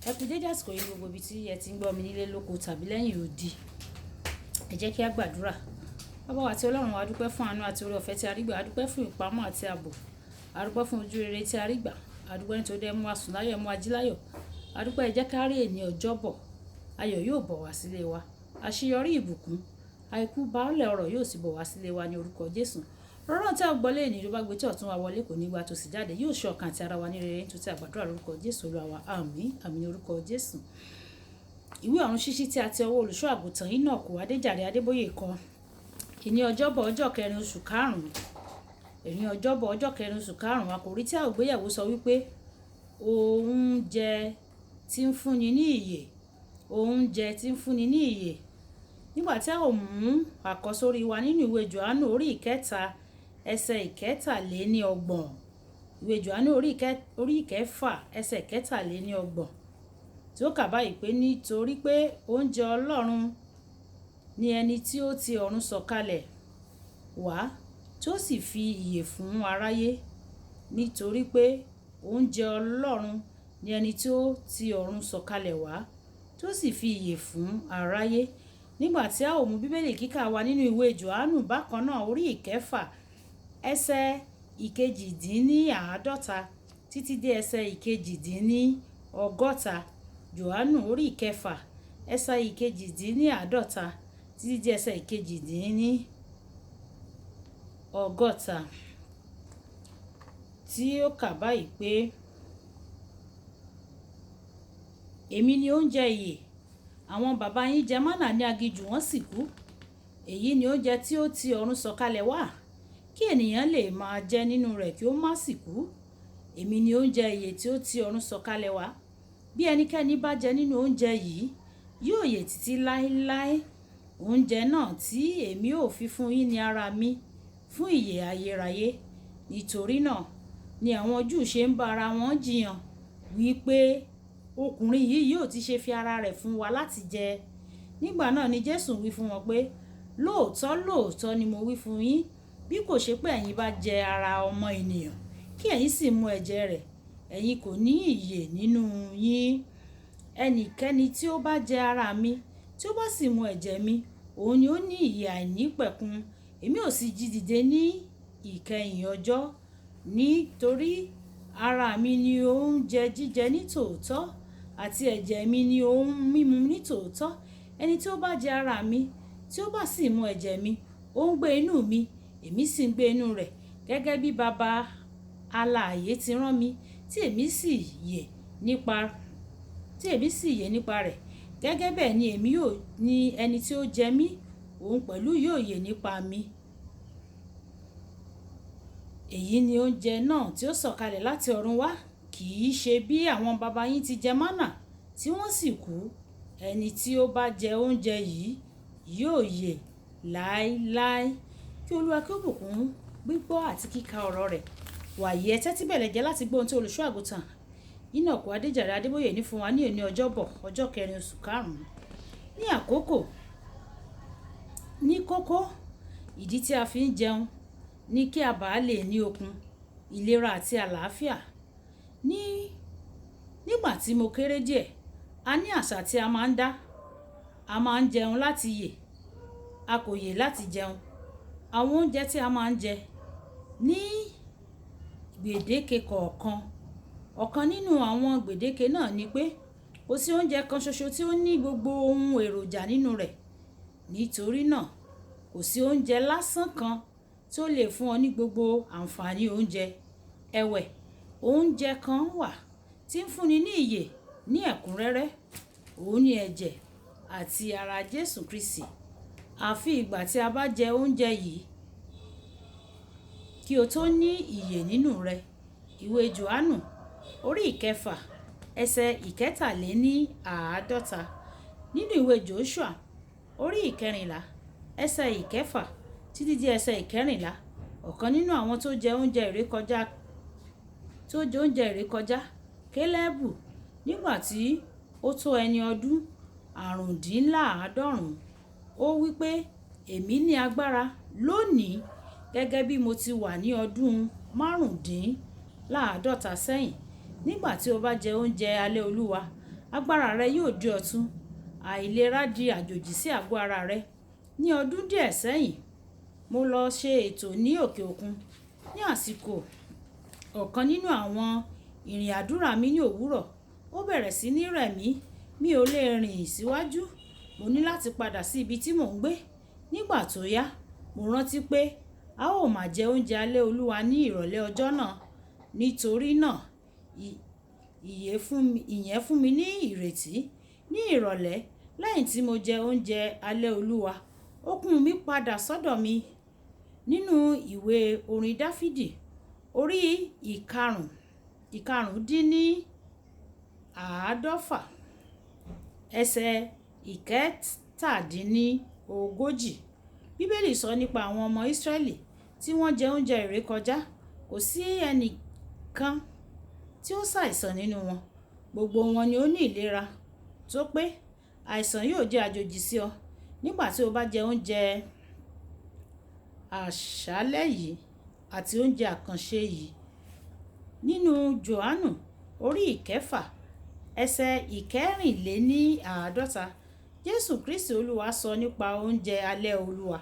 Ẹ kú dédé àsìkò yìí gbogbo ibi tí ẹ ti ń gbọ́ mi nílé lóko tàbí lẹ́yìn odi. Ẹ jẹ́ kí a gbàdúrà. Bàbá wa àti Ọlọ́run wa, a dúpẹ́ fún àánú àti oore ọ̀fẹ́ tí a rí gbà. A dúpẹ́ fún ìpamọ́ àti ààbò. A dúpẹ́ fún ojú rere tí a rí gbà. A dúpẹ́ nítorí ẹ mú wa sùn láyọ̀, ẹ mú wa jí láyọ̀. A dúpẹ́ ẹ jẹ́ ká rí èní Ọjọ́bọ̀. Ayọ̀ yóò bọ̀ wá sílé wa. Àṣeyọrí ìbùkún, àìkú baálẹ̀ ọrọ̀ yóò sì bọ̀ wá sílé wa ní orúkọ Jésù. Ọ̀rọ̀ tí a gbọ́ lé ní ló bá gbé tí ọ̀tún wa wọlé kò ní gba tó sì jáde. Yóò ṣe ọkàn àti ara wa ní rere nítorí àgbàdúrà lórúkọ Jésù Olúwa wa. Àmín. Àmín ní orúkọ Jésù. Ìwé ọ̀run ṣíṣí tí a ti ọwọ́ olùṣọ́ àgùntàn Enoch Adeboye kọ. Ìní Ọjọ́bọ̀ ọjọ́ kẹrin oṣù karùn-ún. Ìní Ọjọ́bọ̀ ọjọ́ kẹrin oṣù karùn-ún. Àkòrí tí a ò gbéyẹ̀wò sọ wípé oúnjẹ tí ń fúnni ní ìyè. Oúnjẹ tí ń fúnni ní ìyè. Nígbà tí a ò mú àkọ́sórí wa nínú ìwé Jòhánù orí ìkẹta ẹsẹ̀ ìkẹtàléníọgbọ̀n. Ìwé Jòhánù orí ìkẹfà ẹsẹ̀ ìkẹtàléníọgbọ̀n. Tí ó kà báyìí pé nítorí pé oúnjẹ Ọlọ́run ni ẹni tí ó ti ọ̀run sọ̀kalẹ̀ wá tí ó sì fi ìyè fún aráyé. Nítorí pé oúnjẹ Ọlọ́run ni ẹni tí ó ti ọ̀run sọ̀kalẹ̀ wá tí ó sì fi ìyè fún aráyé. Nígbà tí a ò mú bíbélì kíkà wa nínú ìwé Jòhánù bákan náà orí ìkẹfà ẹsẹ̀ ìkejìdínláàádọ́ta títí dé ẹsẹ̀ ìkejìdínlọ́gọ́ta. Jòhánù orí ìkẹfà ẹsẹ̀ ìkejìdínláàádọ́ta títí dé ẹsẹ̀ ìkejìdínlọ́gọ́ta. Tí ó kà báyìí pé èmi ni oúnjẹ ìyè. Àwọn bàbá yín jẹ mánà ní aginjù wọ́n sì kú. Èyí ni oúnjẹ tí ó ti ọ̀run sọ̀kalẹ̀ wá kí ènìyàn lè máa jẹ nínú rẹ̀ kí ó má sì kú. Èmi ni oúnjẹ ìyè tí ó ti ọ̀run sọ̀kalẹ̀ wá. Bí ẹnikẹ́ni bá jẹ nínú oúnjẹ yìí yóò yè títí láéláé. Oúnjẹ náà tí èmi ó fi fún yín ni ara mi fún ìyè ayérayé. Nítorí náà ni àwọn Júù ṣe ń bá ara wọn jiyàn wípé ọkùnrin yìí yóò ti ṣe fi ara rẹ̀ fún wa láti jẹ. Nígbà náà ni Jésù wí fún wọn pé lóòótọ́ lóòótọ́ ni mo wí fún yín, bí kò ṣe pé ẹ̀yin bá jẹ ara ọmọ ènìyàn kí ẹ̀yin sì mu ẹ̀jẹ̀ rẹ̀, ẹ̀yin kò ní ìyè nínú yín. Ẹnikẹ́ni tí ó bá jẹ ara mi tí ó bá sì mu ẹ̀jẹ̀ mi, òun ni ó ní ìyè àìnípẹ̀kun. Èmi ò sì jí dìde ní ìkẹyìn ọjọ́. Nítorí ara mi ni oúnjẹ jíjẹ ní tòótọ́ àti ẹ̀jẹ̀ mi ni ohun mímu ní tòótọ́. Ẹni tí ó bá jẹ ara mi tí ó bá sì mu ẹ̀jẹ̀ mi, ó ń gbé inú mi, èmi sì ń gbé inú rẹ̀. Gẹ́gẹ́ bí Baba alààyè ti rán mi tí èmi sì yè nípa rẹ̀. Gẹ́gẹ́ bẹ́ẹ̀ ni èmi yóò ní ẹni tí ó jẹ mí, òun pẹ̀lú yóò yè nípa mi. Èyí ni oúnjẹ náà tí ó sọ̀kalẹ̀ láti ọ̀run wá, kì í ṣe bí àwọn bàbá yín ti jẹ mánà tí wọ́n sì kú. Ẹni tí ó bá jẹ oúnjẹ yìí yóò yè láéláé. Kí Olúwa kí ó bùkún gbígbọ́ àti kíka ọ̀rọ̀ rẹ̀. Wàyí ẹ tẹ́tí bẹ̀lẹ̀ jẹ́ láti gbọ́ ohun tí olùṣọ́ àgùntàn Enoch Adeboye ní fún wa ní òní Ọjọ́bọ̀ ọjọ́ kẹrin oṣù karùn-ún. Ní kókó ìdí tí a fi ń jẹun ní kí a bàa lè ní okun, ìlera àti àlàáfíà. Nígbà tí mo kéré díẹ̀, a ní àṣà tí a máa ń dá. A máa ń jẹun láti yè, a kò yè láti jẹun. Àwọn oúnjẹ tí a máa ń jẹ ní gbèdéke kọ̀ọ̀kan. Ọ̀kan nínú àwọn gbèdéke náà ni pé kò sí oúnjẹ kan ṣoṣo tí ó ní gbogbo ohun èròjà nínú rẹ̀. Nítorí náà kò sí oúnjẹ lásán kan tí ó lè fún ọ ní gbogbo àǹfààní oúnjẹ. Ẹ̀wẹ̀, oúnjẹ kan wà tí ń fúnni ní ìyè ní ẹ̀kúnrẹ́rẹ́. Òun ni ẹ̀jẹ̀ àti ara Jésù Kristi. Àfi ìgbà tí a bá jẹ oúnjẹ yìí kí o tó ní ìyè nínú rẹ. Ìwé Jòhánù orí ìkẹfà ẹsẹ̀ ìkẹtàléníàádọ́ta. Nínú ìwé Jóṣúà orí ìkẹrìnlá ẹsẹ̀ ìkẹfà títí dé ẹsẹ̀ ìkẹrìnlá. Ọ̀kan nínú àwọn tó jẹ oúnjẹ ìrékọjá, Kélébù, nígbà tí ó tó ẹni ọdún 95, ó wí pé èmi ní agbára lónìí gẹ́gẹ́ bí mo ti wà ní ọdún 95 sẹ́yìn. Nígbà tí o bá jẹ oúnjẹ alẹ́ Olúwa, agbára rẹ yóò di ọ̀tun, àìlera di àjòjì sí àgọ́ ara rẹ. Ní ọdún díẹ̀ sẹ́yìn, mo lọ ṣe ètò ní òkè òkun. Ní àsìkò ọ̀kan nínú àwọn ìrìn àdúrà mi ní òwúrọ̀, ó bẹ̀rẹ̀ sí ní rẹ̀ mí. Mi ò lè rìn síwájú. Mo ní láti padà sí ibi tí mò ń gbé. Nígbà tó yá, mo rántí pé a ó máa jẹ oúnjẹ alẹ́ Olúwa ní ìrọ̀lẹ́ ọjọ́ náà. Nítorí náà, ìyẹn fún mi ní ìrètí. Ní ìrọ̀lẹ́, lẹ́yìn tí mo jẹ oúnjẹ alẹ́ Olúwa, okun mi padà sọ́dọ̀ mi. Nínú ìwé orin Dáfídì, orí ìkarùndínláàádọ́fà, ẹsẹ̀ ìkẹtàdínlógójì, Bíbélì sọ nípa àwọn ọmọ Ísírẹ́lì tí wọ́n jẹ oúnjẹ ìrékọjá. Kò sí ẹnìkan tí ó ṣàìsàn nínú wọn. Gbogbo wọn ni ó ní ìlera tó pé. Àìsàn yóò jẹ́ àjòjì sí ọ nígbà tí o bá jẹ oúnjẹ àṣálẹ́ yìí àti oúnjẹ àkànṣe yìí. Nínú Jòhánù orí ìkẹfà, ẹsẹ̀ ìkẹrìnléníàádọ́ta, Jésù Kristi Olúwa sọ nípa oúnjẹ alẹ́ Olúwa.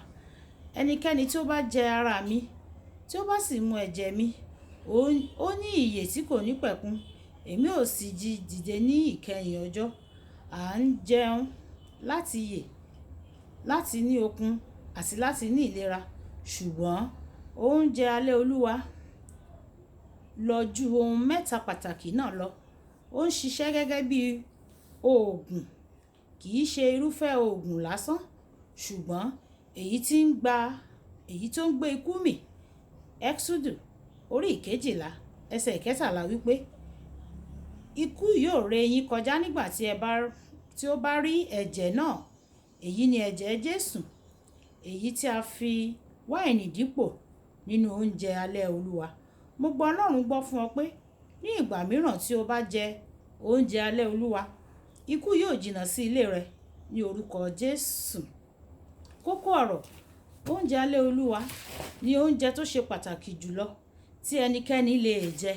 Ẹnikẹ́ni tí ó bá jẹ ara mi, tí ó bá sì mu ẹ̀jẹ̀ mi, ó ní ìyè tí kò ní pẹ̀kun. Èmi ó sì jí dìde ní ìkẹyìn ọjọ́. À ń jẹun láti yè, láti ní okun àti láti ní ìlera. Ṣùgbọ́n oúnjẹ alẹ́ Olúwa lọ ju ohun mẹ́ta pàtàkì náà lọ. Ó ń ṣiṣẹ́ gẹ́gẹ́ bí oògùn. Kì í ṣe irúfẹ́ oògùn lásán, ṣùgbọ́n èyí tó ń gbé ikú mì. Ẹ́xódù orí ìkejìlá, ẹsẹ̀ ìkẹtàlá wípé, ikú yóò ré yín kọjá nígbà tí ó bá rí ẹ̀jẹ̀ náà. Èyí ni ẹ̀jẹ̀ Jésù, èyí tí a fi wáìnì dípò nínú oúnjẹ alẹ́ Olúwa. Mo gbọ́ Ọlọ́run gbọ́ fún ọ pé ní ìgbà mìíràn tí o bá jẹ oúnjẹ alẹ́ Olúwa, ikú yóò jìnnà sí ilé rẹ ní orúkọ Jésù. Kókó ọ̀rọ̀: oúnjẹ alẹ́ Olúwa ni oúnjẹ tó ṣe pàtàkì jùlọ tí ẹnikẹ́ni lè jẹ.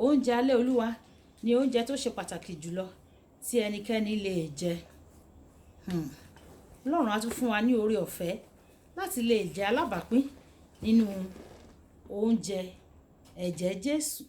Oúnjẹ alẹ́ Olúwa ni oúnjẹ tó ṣe pàtàkì jùlọ tí ẹnikẹ́ni lè jẹ. Ọlọ́run á tún fún wa ní oore ọ̀fẹ́ láti lè jẹ alábàápín nínú oúnjẹ ẹ̀jẹ̀ Jésù.